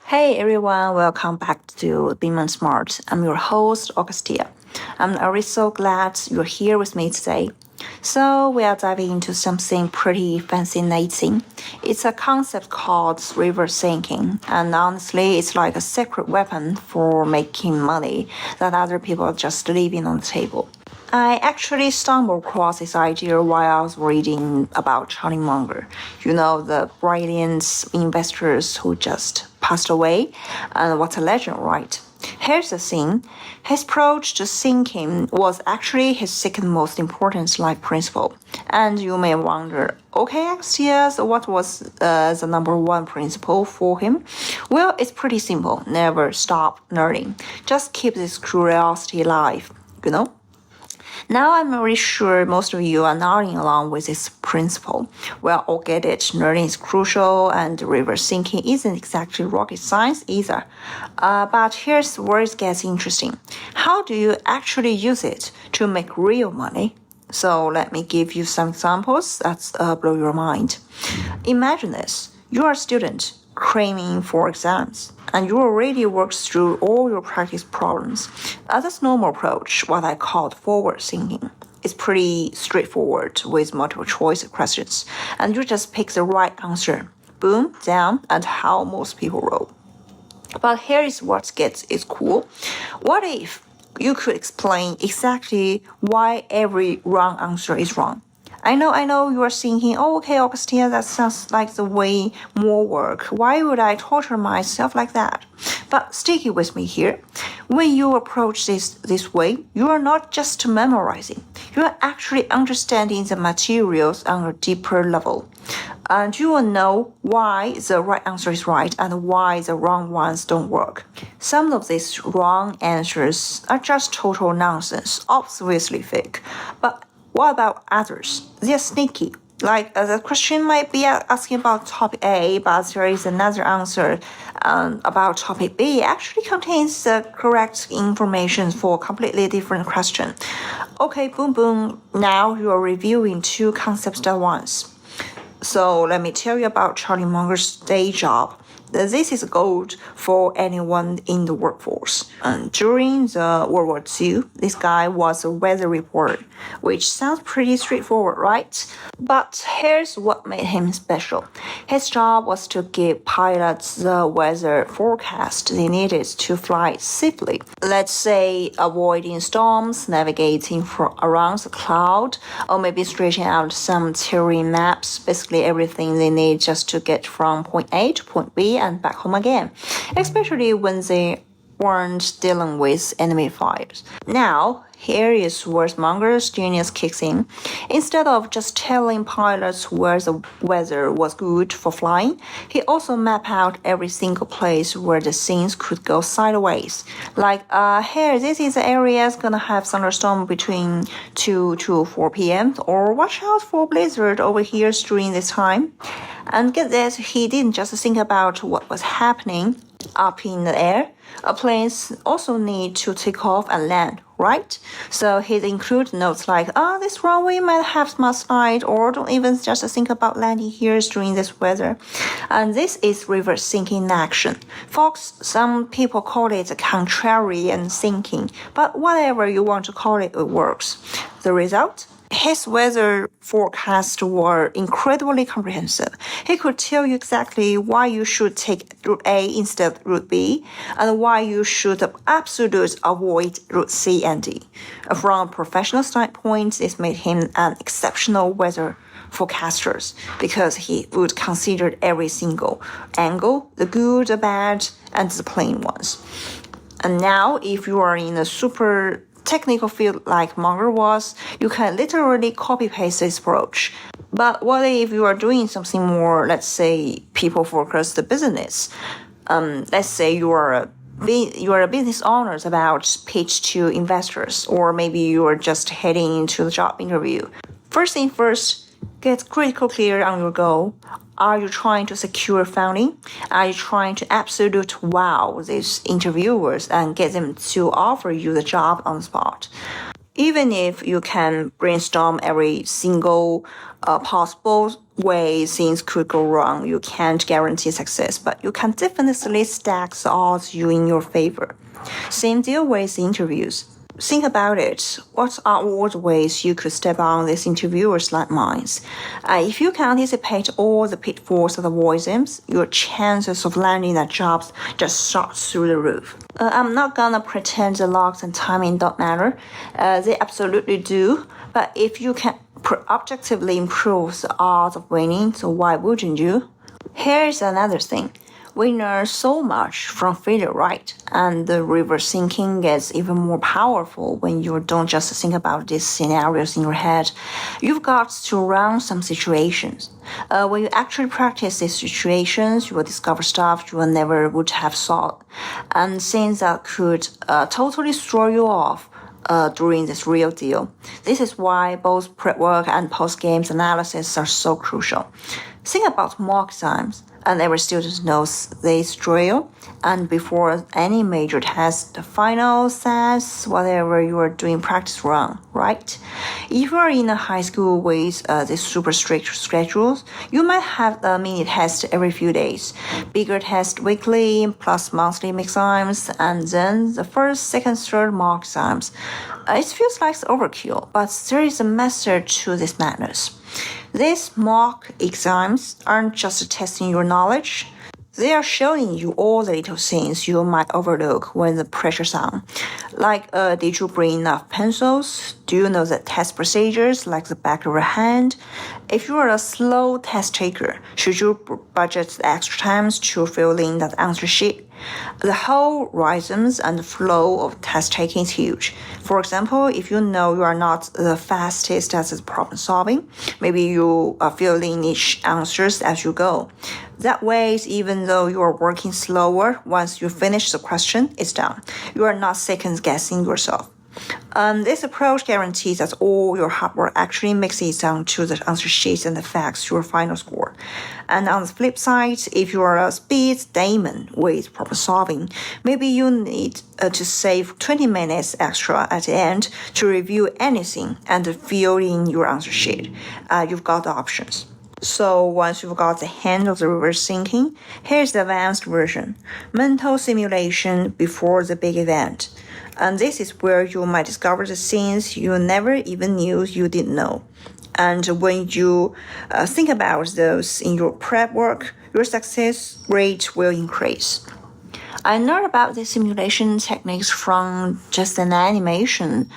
Hey everyone, welcome back to Smart. I'm your host, Augustia. I'm really so glad you're here with me today. So we are diving into something pretty fascinating. It's a concept called reverse thinking, and honestly, it's like a secret weapon for making money that other people are just leaving on the table. I actually stumbled across this idea while I was reading about Charlie Munger. You know, the brilliant investors who just passed away. And what a legend, right? Here's the thing. His approach to thinking was actually his second most important life principle. And you may wonder, okay, Axias, what was the number one principle for him? Well, it's pretty simple. Never stop learning. Just keep this curiosity alive, you know? Now I'm very sure most of you are nodding along with this principle. Well, all get it. Learning is crucial, and reverse thinking isn't exactly rocket science either. But here's where it gets interesting. How do you actually use it to make real money? So let me give you some examples that blow your mind. Imagine this. You are a student cramming for exams, and you already worked through all your practice problems. That's normal approach, what I call forward thinking. It's pretty straightforward with multiple choice questions, and you just pick the right answer. Boom, down, and how most people roll. But here is what gets it cool. What if you could explain exactly why every wrong answer is wrong? I know you are thinking, oh, okay, Augustina, that sounds like the way more work. Why would I torture myself like that? But stick with me here. When you approach this way, you are not just memorizing. You are actually understanding the materials on a deeper level. And you will know why the right answer is right and why the wrong ones don't work. Some of these wrong answers are just total nonsense, obviously fake. But what about others? They're sneaky. Like the question might be asking about topic A, but there is another answer about topic B actually contains the correct information for a completely different question. Okay, boom, boom. Now you are reviewing two concepts at once. So let me tell you about Charlie Munger's day job. This is gold for anyone in the workforce. During the World War II, this guy was a weather reporter, which sounds pretty straightforward, right? But here's what made him special. His job was to give pilots the weather forecast they needed to fly safely. Let's say avoiding storms, navigating around the cloud, or maybe stretching out some terrain maps, basically everything they need just to get from point A to point B and back home again, especially when they weren't dealing with enemy fires. Now, here is where Munger's genius kicks in. Instead of just telling pilots where the weather was good for flying, he also mapped out every single place where the things could go sideways. Like, here, this is the area that's gonna have thunderstorm between 2 to 4 p.m. Or watch out for blizzard over here during this time. And get this, he didn't just think about what was happening up in the air. Planes also need to take off and land, right? So he includes notes like, this runway might have some slide, or don't even just think about landing here during this weather. And this is reverse thinking in action. Folks, some people call it contrarian thinking, but whatever you want to call it, it works. The result? His weather forecasts were incredibly comprehensive. He could tell you exactly why you should take route A instead of route B, and why you should absolutely avoid route C and D. From a professional standpoint, this made him an exceptional weather forecaster because he would consider every single angle, the good, the bad, and the plain ones. And now, if you are in a super technical field like Munger was, you can literally copy-paste this approach. But what if you are doing something more, let's say, people-focused business? Let's say you are a business owner about pitch to investors, or maybe you are just heading into the job interview. First thing first, get critical clear on your goal. Are you trying to secure funding? Are you trying to absolute wow these interviewers and get them to offer you the job on the spot? Even if you can brainstorm every single possible way things could go wrong. You can't guarantee success, but you can definitely stack the odds in your favor. Same deal with interviews. Think about it. What are all the ways you could step on these interviewers' landmines? If you can anticipate all the pitfalls that avoid them, your chances of landing that job just shot through the roof. I'm not gonna pretend the luck and timing don't matter. They absolutely do. But if you can objectively improve the odds of winning, so why wouldn't you? Here's another thing. We learn so much from failure, right? And the reverse thinking gets even more powerful when you don't just think about these scenarios in your head. You've got to run some situations. When you actually practice these situations, you will discover stuff you never would have thought, and things that could totally throw you off during this real deal. This is why both pre-work and post-games analysis are so crucial. Think about mock exams, and every student knows this drill. And before any major test, final, SAS, whatever you are doing practice run, right? If you are in a high school with these super strict schedules, you might have a mini test every few days, bigger test weekly, plus monthly exams, and then the first, second, third mock exams. It feels like overkill, but there is a method to this madness. These mock exams aren't just testing your knowledge. They are showing you all the little things you might overlook when the pressure's on. Like, did you bring enough pencils? Do you know the test procedures like the back of your hand? If you are a slow test taker, should you budget the extra times to fill in that answer sheet? The whole rhythms and flow of test taking is huge. For example, if you know you are not the fastest at the problem solving, maybe you fill in each answers as you go. That way, even though you are working slower, once you finish the question, it's done. You are not second guessing yourself. This approach guarantees that all your hard work actually makes it down to the answer sheets and affects your final score. And on the flip side, if you are a speed demon with problem solving, maybe you need to save 20 minutes extra at the end to review anything and fill in your answer sheet. You've got the options. So once you've got the hang of the reverse thinking, here's the advanced version. Mental simulation before the big event. And this is where you might discover the things you never even knew you didn't know. And when you think about those in your prep work, your success rate will increase. I learned about the simulation techniques from just an animation,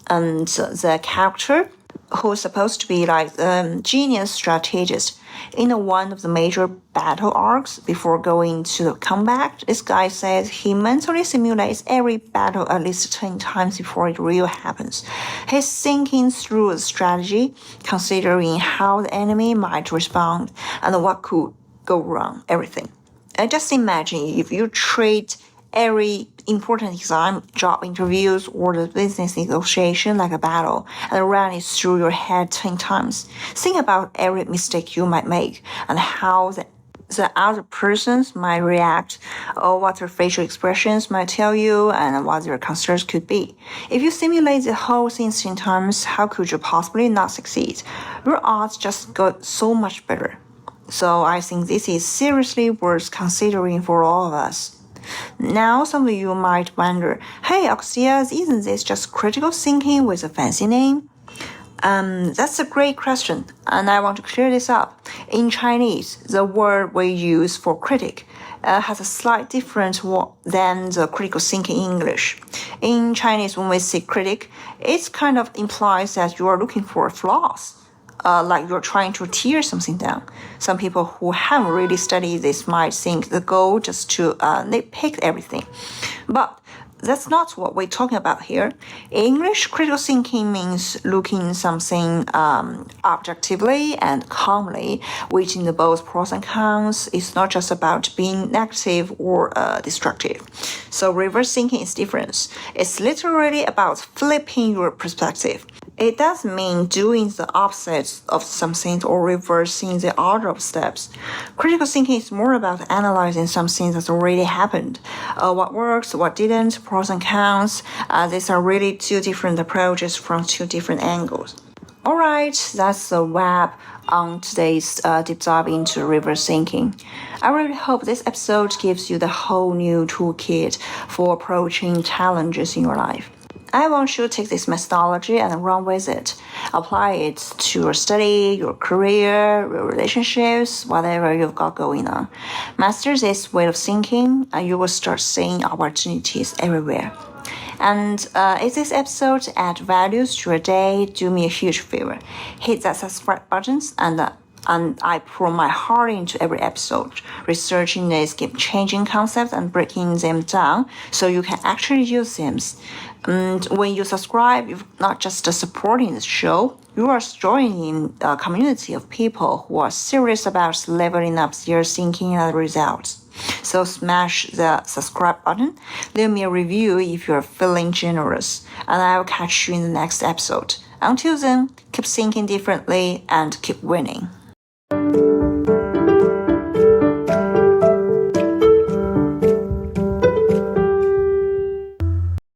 and the character who's supposed to be like the genius strategist. In one of the major battle arcs before going to the combat, this guy says he mentally simulates every battle at least 10 times before it really happens. He's thinking through the strategy, considering how the enemy might respond and what could go wrong, everything. And just imagine if you treat every important exam, job interviews, or the business negotiation like a battle and run it through your head 10 times. Think about every mistake you might make and how the other persons might react, or what their facial expressions might tell you, and what their concerns could be. If you simulate the whole thing 10 times, how could you possibly not succeed? Your odds just got so much better. So I think this is seriously worth considering for all of us. Now some of you might wonder, hey Oxia, isn't this just critical thinking with a fancy name? That's a great question, and I want to clear this up. In Chinese, the word we use for critic has a slight different than the critical thinking in English. In Chinese, when we say critic, it kind of implies that you are looking for flaws. Like you're trying to tear something down. Some people who haven't really studied this might think the goal just to nitpick everything. But that's not what we're talking about here. In English, critical thinking means looking something objectively and calmly, which in both pros and cons is not just about being negative or destructive. So reverse thinking is different. It's literally about flipping your perspective. It doesn't mean doing the opposite of something or reversing the order of steps. Critical thinking is more about analyzing something that's already happened. What works, what didn't, pros and cons. These are really two different approaches from two different angles. Alright, that's a wrap on today's deep dive into reverse thinking. I really hope this episode gives you the whole new toolkit for approaching challenges in your life. I want you to take this methodology and run with it. Apply it to your study, your career, your relationships, whatever you've got going on. Master this way of thinking, and you will start seeing opportunities everywhere. And if this episode adds values to your day, do me a huge favor. Hit that subscribe button and I pour my heart into every episode, researching these game-changing concepts and breaking them down so you can actually use them. And when you subscribe, you're not just supporting the show, you are joining a community of people who are serious about leveling up their thinking and results. So smash the subscribe button, leave me a review if you're feeling generous, and I'll catch you in the next episode. Until then, keep thinking differently and keep winning.